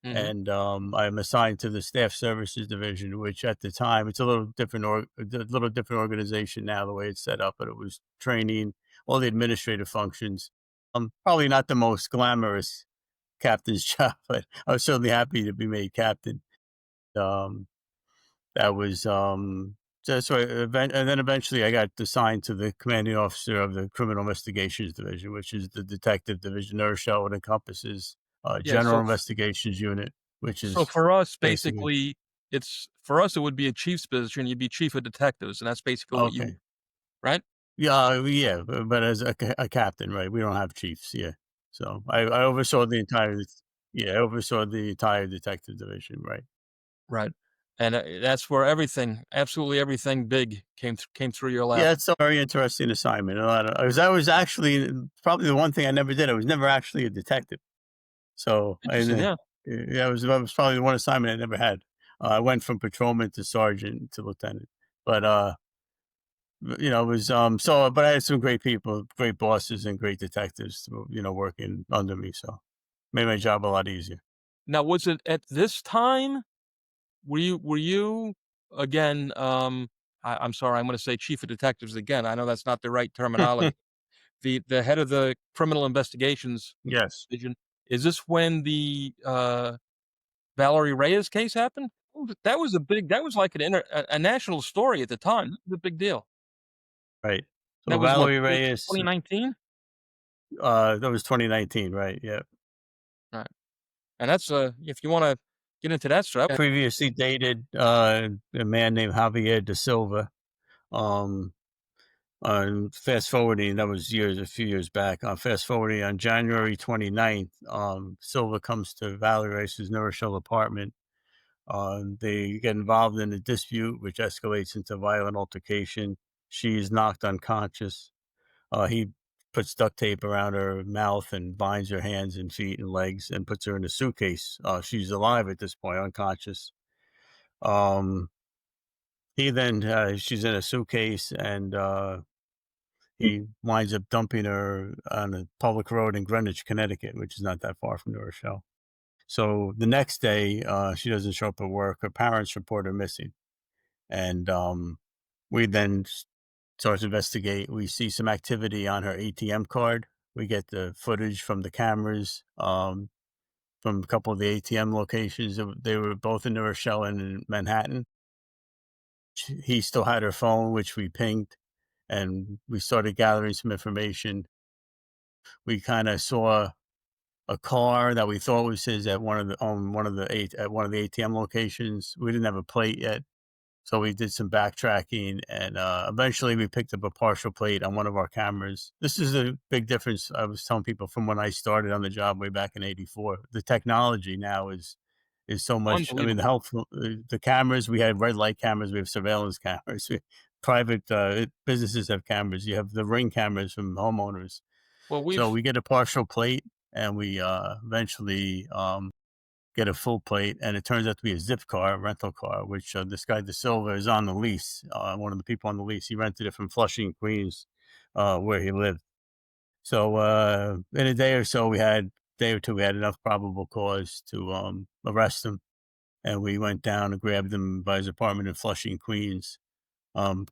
Mhm. and, I'm assigned to the staff services division, which at the time, it's a little different organization now, the way it's set up, but it was training. all the administrative functions. Probably not the most glamorous captain's job, but I was certainly happy to be made captain. Um, that was so and then eventually I got assigned to the commanding officer of the Criminal Investigations Division, which is the detective division. Shell it encompasses Yeah, General Investigations Unit, which so is for us, basically basically, it's for us, it would be a chief's position, you'd be chief of detectives, and that's basically what you okay. right? Yeah, yeah, but as a captain, right? We don't have chiefs, yeah. So I oversaw the entire, yeah, I oversaw the entire detective division, right? Right. And, that's where everything, absolutely everything big came through your lap. Yeah, it's a very interesting assignment. A lot of I was actually probably the one thing I never did. I was never actually a detective. So Interesting, yeah. yeah, that was probably the one assignment I never had. I went from patrolman to sergeant to lieutenant, but it was so. But I had some great people, great bosses, and great detectives, working under me. So made my job a lot easier. Now, was it at this time, were you again, I'm sorry, I'm gonna say chief of detectives again, I know that's not the right terminology. The head of the criminal investigations Yes, division, is this when the, Valerie Reyes case happened? Ooh, that was like a national story at the time, that was a big deal. right. So That was what, Valerie Reyes, 2019? that was 2019, right? Yeah. Right, and that's, if you wanna get into that stuff, Previously dated a man named Javier da Silva. Um, fast forwarding, that was a few years back. Fast forwarding on January 29th, Silva comes to Valerie Reyes' New Rochelle apartment. They get involved in a dispute, which escalates into violent altercation. She is knocked unconscious. He puts duct tape around her mouth and binds her hands and feet and legs and puts her in a suitcase. She's alive at this point, unconscious. Um, he then she's in a suitcase and he winds up dumping her on a public road in Greenwich, Connecticut, which is not that far from New Rochelle. So the next day, she doesn't show up at work. Her parents report her missing, and we then start to investigate. We see some activity on her ATM card. We get the footage from the cameras from a couple of the ATM locations. They were both in New Rochelle and in Manhattan. He still had her phone, which we pinged, and we started gathering some information. We kind of saw a car that we thought was his at one of the ATM locations. We didn't have a plate yet, so we did some backtracking, and eventually we picked up a partial plate on one of our cameras. This is a big difference. I was telling people from when I started on the job way back in '84. The technology now is so much. I mean, unbelievable. the cameras we had red light cameras, we have surveillance cameras. Private businesses have cameras. You have the ring cameras from homeowners. Well, So we've we get a partial plate, and we eventually get a full plate, and it turns out to be a zip car, a rental car, which this guy De Silva is on the lease. One of the people on the lease, he rented it from Flushing, Queens, where he lived. So in a day or so, day or two, we had enough probable cause to arrest him, and we went down and grabbed him by his apartment in Flushing, Queens.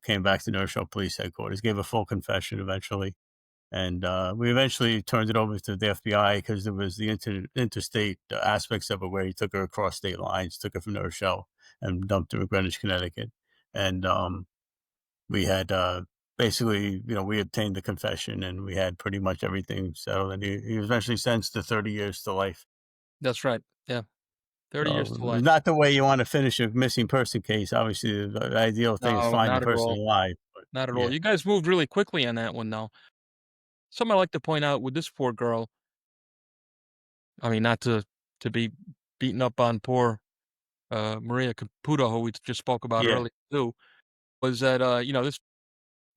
Came back to Norfolk Police Headquarters, gave a full confession eventually, and we eventually turned it over to the FBI because there was the interstate aspects of it where he took her across state lines, took her from New Rochelle and dumped her in Greenwich, Connecticut. And we had basically, we obtained the confession and we had pretty much everything settled. And he was eventually sentenced to 30 years to life. that's right, yeah, 30 years So to life. not the way you want to finish a missing person case. Obviously, the ideal thing is No, find the not at person all, alive. But not at all. yeah, You guys moved really quickly on that one, though. Something I like to point out with this poor girl, I mean, not to be beating up on poor, Maria Caputo, who we just spoke about yeah, earlier too, was that, this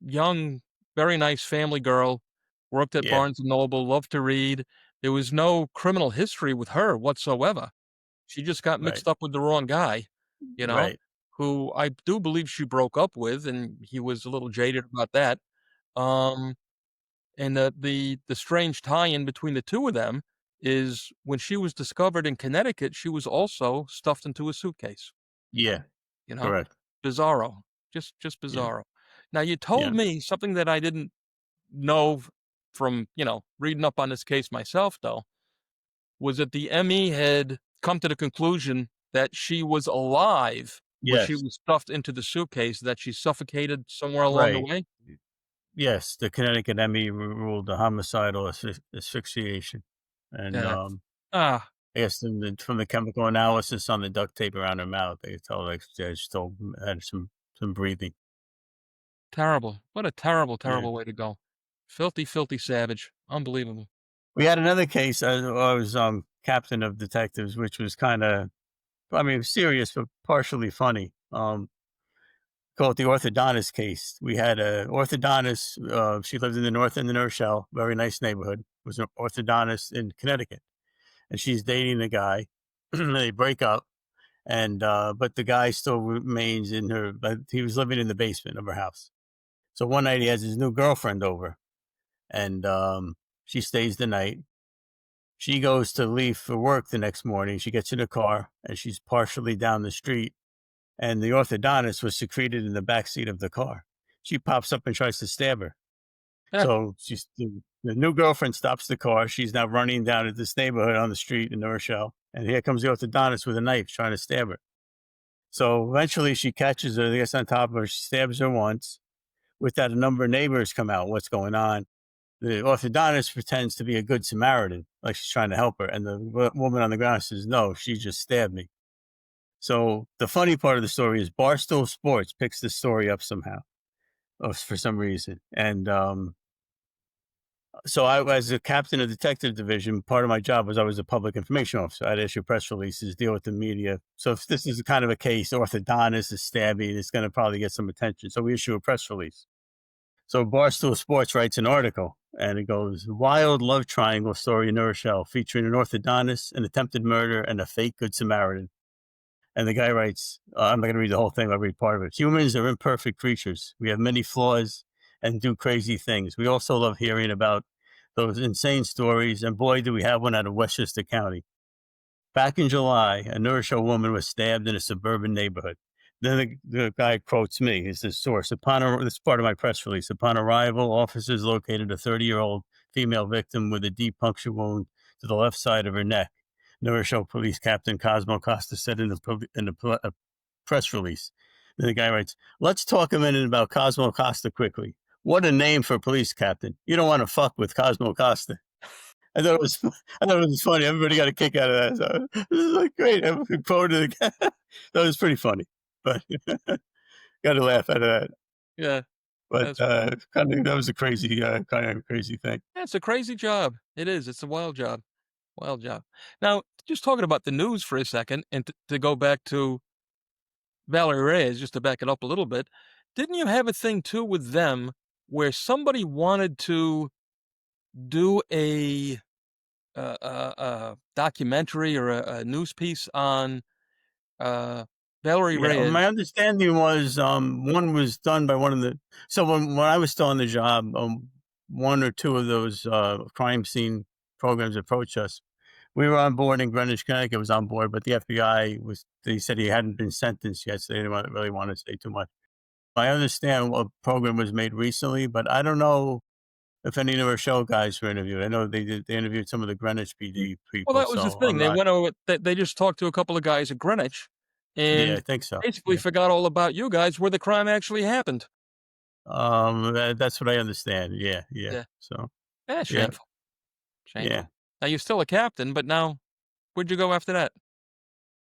young, very nice family girl, worked at yeah, Barnes& and Noble, loved to read. There was no criminal history with her whatsoever. She just got right, mixed up with the wrong guy, you know, right, who I do believe she broke up with, and he was a little jaded about that. Um, and the strange tie-in between the 2 of them is when she was discovered in Connecticut, she was also stuffed into a suitcase, yeah, you know? correct, Bizarro, just yeah, bizarro. Now you told yeah. me something that I didn't know from, reading up on this case myself, though, was that the ME had come to the conclusion that she was alive, but she Yes, was stuffed into the suitcase, that she suffocated somewhere along the right. way. Yes, the Connecticut ME ruled a homicidal asphyxiation, and, Yeah. Ah, I guess from the chemical analysis on the duct tape around her mouth, they could tell, like, she still had some breathing. terrible. What a terrible, Yeah. terrible way to go. Filthy, filthy savage. Unbelievable. We had another case, I was, captain of detectives, which was kinda, I mean, serious, but partially funny, called the orthodontist case. We had a orthodontist, she lived in the north end of New Rochelle, very nice neighborhood, was an orthodontist in Connecticut, and she's dating a guy. They break up, and, but the guy still remains in her, but he was living in the basement of her house. So one night he has his new girlfriend over, and, she stays the night. She goes to leave for work the next morning. She gets in a car, and she's partially down the street, and the orthodontist was secreted in the back seat of the car. She pops up and tries to stab her. Yeah. So the new girlfriend stops the car. She's now running down to this neighborhood on the street in New Rochelle, and here comes the orthodontist with a knife trying to stab her. So eventually she catches her, gets on top of her, she stabs her once. With that, a number of neighbors come out. What's going on? The orthodontist pretends to be a good Samaritan, like she's trying to help her. And the woman on the ground says, no, she just stabbed me. So the funny part of the story is Barstool Sports picks this story up somehow, for some reason. And so as a captain of detective division, part of my job was I was a public information officer. I'd issue press releases, deal with the media. So if this is kind of a case, orthodontist is stabbing, it's going to probably get some attention. So we issue a press release. So Barstool Sports writes an article, and it goes, "Wild love triangle story in New Rochelle featuring an orthodontist, an attempted murder, and a fake good Samaritan." And the guy writes, I'm not going to read the whole thing, I'll read part of it. "Humans are imperfect creatures. We have many flaws and do crazy things. We also love hearing about those insane stories, and boy, do we have one out of Westchester County. Back in July, a New Rochelle woman was stabbed in a suburban neighborhood." Then the guy quotes me as his source. This is part of my press release. "Upon arrival, officers located a 30-year-old female victim with a deep puncture wound to the left side of her neck." New Rochelle Police Captain Cosmo Costa said in the press release. Then the guy writes, "Let's talk a minute about Cosmo Costa quickly. What a name for a police captain. You don't want to fuck with Cosmo Costa." I thought it was I thought it was funny. Everybody got a kick out of that. So this is like great. I'm looking forward to the that was pretty funny, but got to laugh out of that. Yeah. But That's funny. kind of that was a crazy kind of crazy thing. Yeah, it's a crazy job. It is. It's a wild job. Wild job. Now, just talking about the news for a second, and to go back to Valerie Reyes, just to back it up a little bit, didn't you have a thing too with them where somebody wanted to do a documentary or a news piece on uh, Valerie Yeah, my Reyes? understanding was one was done by one of the so when I was still on the job, one or two of those crime scene programs approached us. We were on board in Greenwich, Connecticut was on board, but the FBI was they said he hadn't been sentenced yet, so they didn't really want to say too much. I understand a program was made recently, but I don't know if any of our show guys were interviewed. I know they interviewed some of the Greenwich PD Well, people, that was the so thing. I'm They not. went over. They just talked to a couple of guys at Greenwich, Yeah, I and think so. basically Yeah. forgot all about you guys where the crime actually happened. That's what I understand. Yeah, yeah. Yeah. So, Yeah, yeah, shameful. yeah. Shameful. Now you're still a captain, but now where'd you go after that?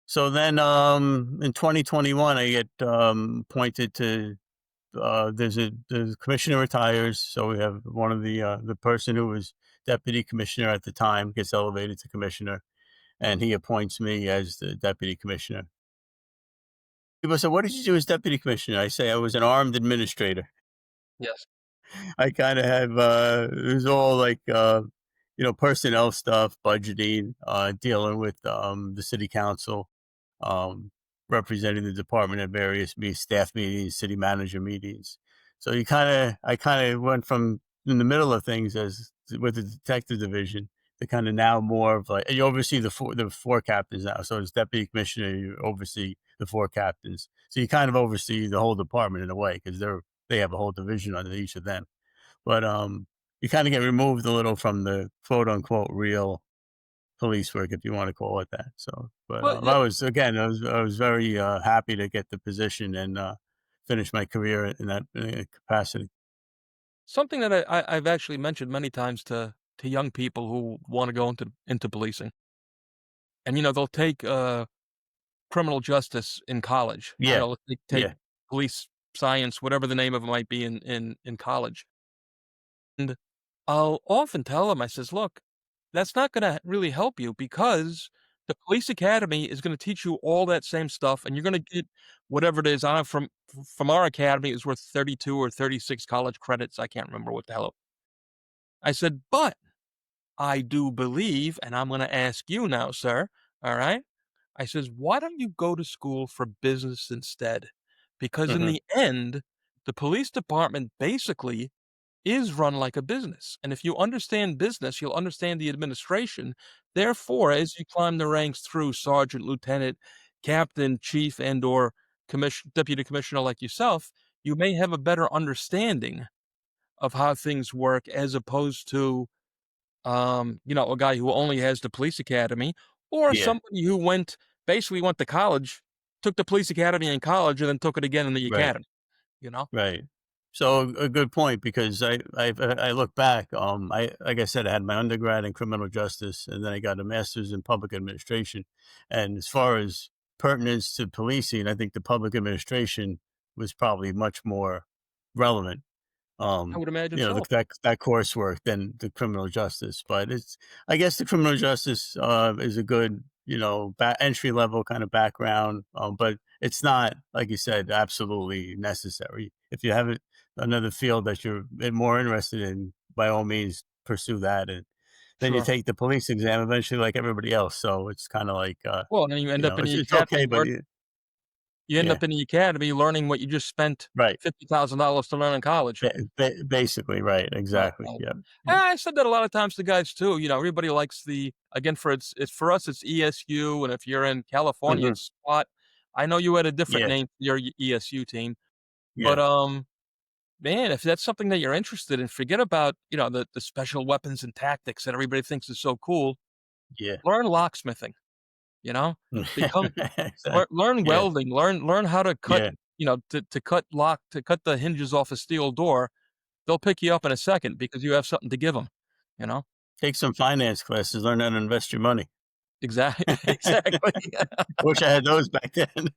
So then, in 2021, I get appointed to. The commissioner retires, so we have one of the person who was deputy commissioner at the time gets elevated to commissioner, and he appoints me as the deputy commissioner. People say, "What did you do as deputy commissioner?" I say, "I was an armed administrator." Yes. I kind of have it was all like personnel stuff, budgeting, dealing with the city council, um, representing the department at various staff meetings, city manager meetings. So I kind of went from in the middle of things as with the detective division to kind of now more of like you oversee the four captains now. So as deputy commissioner, you oversee the four captains. So you kind of oversee the whole department in a way because they have a whole division under each of them. but, you kinda get removed a little from the quote unquote "real" police work, if you wanna call it that, so, but, Well, I was again, I was very, happy to get the position and, finish my career in that, capacity. something that I've actually mentioned many times to young people who wanna go into policing, and, they'll take, criminal justice in college. Yeah. Let's take Yeah. police science, whatever the name of it might be in college. And I'll often tell them, I says, "Look, that's not gonna really help you because the police academy is gonna teach you all that same stuff, and you're gonna get whatever it is." I from our academy, it was worth 32 or 36 college credits. I can't remember what the hell. I said, "But I do believe, and I'm gonna ask you now, sir, all right?" I says, "Why don't you go to school for business instead? Because in Mhm. the end, the police department basically is run like a business. And if you understand business, you'll understand the administration. Therefore, as you climb the ranks through sergeant, lieutenant, captain, chief, and or deputy commissioner like yourself, you may have a better understanding of how things work as opposed to a guy who only has the police academy or Yeah. somebody who basically went to college, took the police academy in college and then took it again in the Right. academy, you know? Right. So a good point because I look back. I like I said, I had my undergrad in criminal justice, and then I got a master's in public administration. And as far as pertinence to policing, I think the public administration was probably much more relevant, I would imagine so. that coursework than the criminal justice. But it's I guess the criminal justice is a good entry level kind of background, but it's not like you said absolutely necessary. If you have another field that you're more interested in, by all means pursue that, and then you Sure. take the police exam eventually, like everybody else. So it's kind of like Well, and then you end up in the it's okay, academy but you end yeah, up in the academy learning what you just spent right, $50,000 to learn in college. basically right, Right, exactly, right. yeah, And yeah. I said that a lot of times to guys too, everybody likes again, it's for us, it's ESU, and if you're in California, Hmm. it's SWAT. I know you had a different Yeah. name for your ESU team, but, Yeah. man, if that's something that you're interested in, forget about, the special weapons and tactics that everybody thinks is so cool. Yeah. Learn locksmithing, you know? Become Exactly. learn Yeah. welding, learn how to cut, Yeah. to cut the hinges off a steel door. They'll pick you up in a second because you have something to give them. You know? Take some finance classes, learn how to invest your money. Exactly. Wish I had those back then.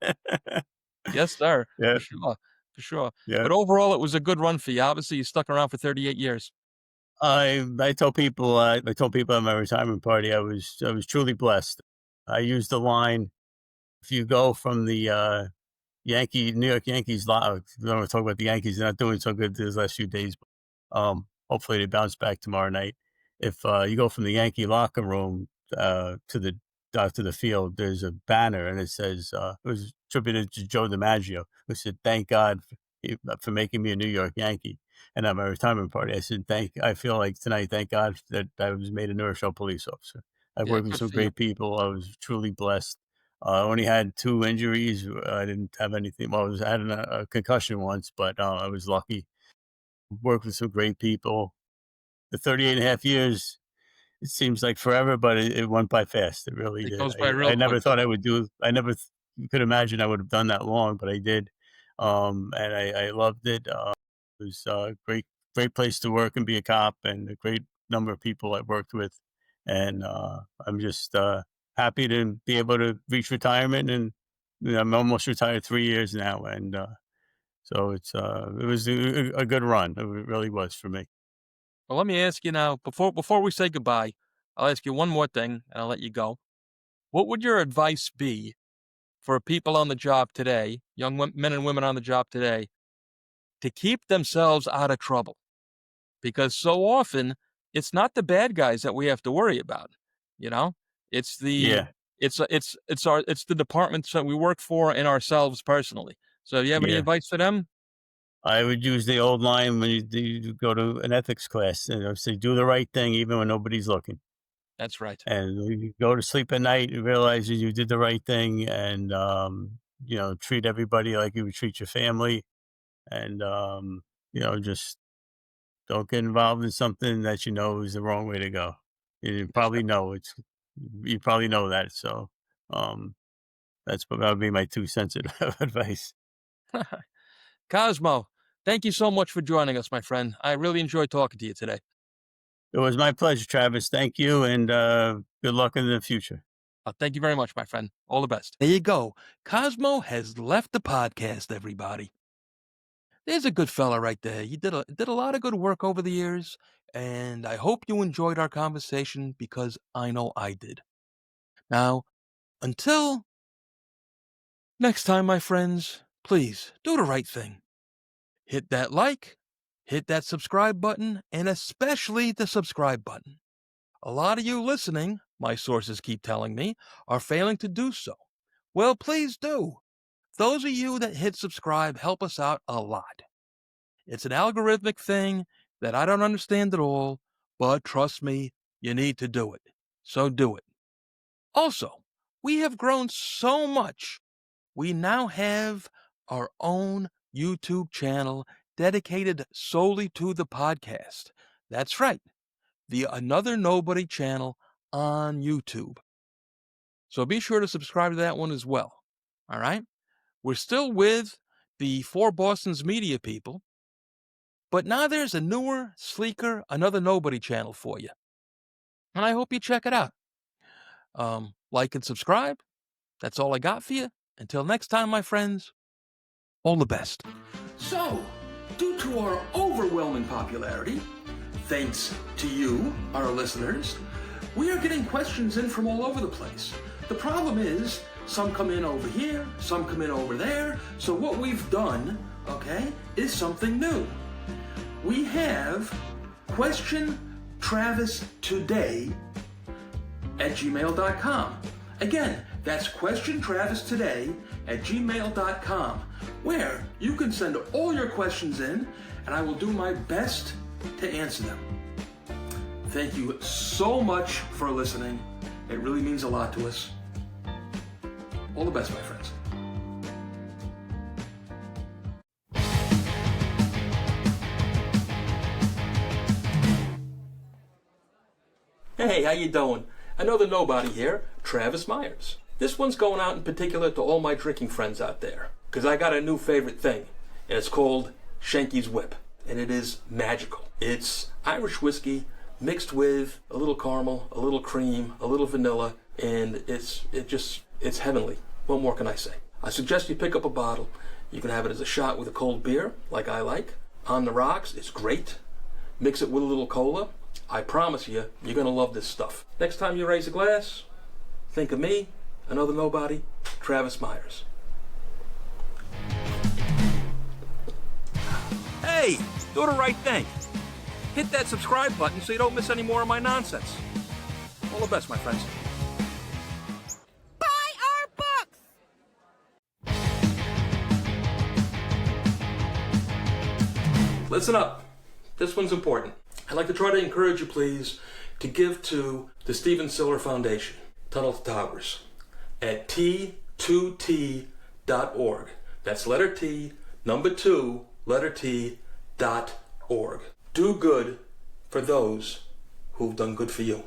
Yes, sir, Yeah. for sure. Yeah. But overall, it was a good run for you. Obviously, you stuck around for 38 years. I told people at my retirement party I was truly blessed. I used the line, if you go from the, New York Yankees I don't wanna talk about the Yankees, they're not doing so good these last few days, but, hopefully they bounce back tomorrow night. If, you go from the Yankee locker room, to the field, there's a banner and it says, it was attributed to Joe DiMaggio, who said, "Thank God for making me a New York Yankee." And at my retirement party, I said, I feel like tonight, thank God that I was made a New Rochelle police officer. I Yeah, worked with good some for you. great people. I was truly blessed. I only had 2 injuries. I didn't have anything. Well, I had a concussion once, but, I was lucky. Worked with some great people. The 38 and a half years, it seems like forever, but it went by fast. It really It did. goes by I real never quick. thought I would do I never could imagine I would have done that long, but I did. And I loved it. It was a great place to work and be a cop, and a great number of people I worked with. And, I'm just, happy to be able to reach retirement, and, I'm almost retired 3 years now, and, so it was a good run. It really was for me. Well, let me ask you now, before we say goodbye, I'll ask you one more thing, and I'll let you go. What would your advice be for people on the job today, men and women on the job today, to keep themselves out of trouble? Because so often it's not the bad guys that we have to worry about, you know? It's the Yeah, it's the departments that we work for and ourselves personally. So do you have any yeah. advice for them? I would use the old line when you go to an ethics class, say, "Do the right thing even when nobody's looking." That's right. And when you go to sleep at night, you realize that you did the right thing, and, treat everybody like you would treat your family, and, just, Don't get involved in something that you know is the wrong way to go. You Yes, probably know it's you probably know that. So, um, that would be my 2 cents of advice. sir. Cosmo, thank you so much for joining us, my friend. I really enjoyed talking to you today. It was my pleasure, Travis. Thank you, and, good luck in the future. Thank you very much, my friend. All the best. There you go. Cosmo has left the podcast, everybody. There's a good fella right there. He did a lot of good work over the years, and I hope you enjoyed our conversation because I know I did. Now, until next time, my friends, please do the right thing. Hit that like, hit that subscribe button, and especially the subscribe button. A lot of you listening, my sources keep telling me, are failing to do so. Well, please do. Those of you that hit subscribe help us out a lot. It's an algorithmic thing that I don't understand at all, but trust me, you need to do it. So do it. Also, we have grown so much. We now have our own YouTube channel dedicated solely to the podcast. That's right, the Another Nobody channel on YouTube. So be sure to subscribe to that one as well. All right? We're still with the Four Boston's Media people, but now there's a newer, sleeker, Another Nobody channel for you. And I hope you check it out. Like and subscribe. That's all I got for you. Until next time, my friends, all the best. So, due to our overwhelming popularity, thanks to you, our listeners, we are getting questions in from all over the place. The problem is, some come in over here, some come in over there. So what we've done, okay, is something new. We have Question Travis Today at gmail.com. Again, that's questiontravistoday@gmail.com, where you can send all your questions in, and I will do my best to answer them. Thank you so much for listening. It really means a lot to us. All the best, my friends. Hey, how you doing? Another nobody here, Travis Myers. This one's going out in particular to all my drinking friends out there, because I got a new favorite thing, and it's called Shanky's Whip, and it is magical. It's Irish whiskey mixed with a little caramel, a little cream, a little vanilla, and it's heavenly. What more can I say? I suggest you pick up a bottle. You can have it as a shot with a cold beer, like I like. On the rocks, it's great. Mix it with a little cola. I promise you, you're gonna love this stuff. Next time you raise a glass, think of me, another nobody, Travis Myers. Hey, do the right thing. Hit that subscribe button so you don't miss any more of my nonsense. All the best, my friends. Buy our books! Listen up. This one's important. I'd like to try to encourage you, please, to give to the Stephen Siller Foundation, Tunnel to Towers, at T2T.org. That's letter T, number 2, letter T.org. Do good for those who've done good for you.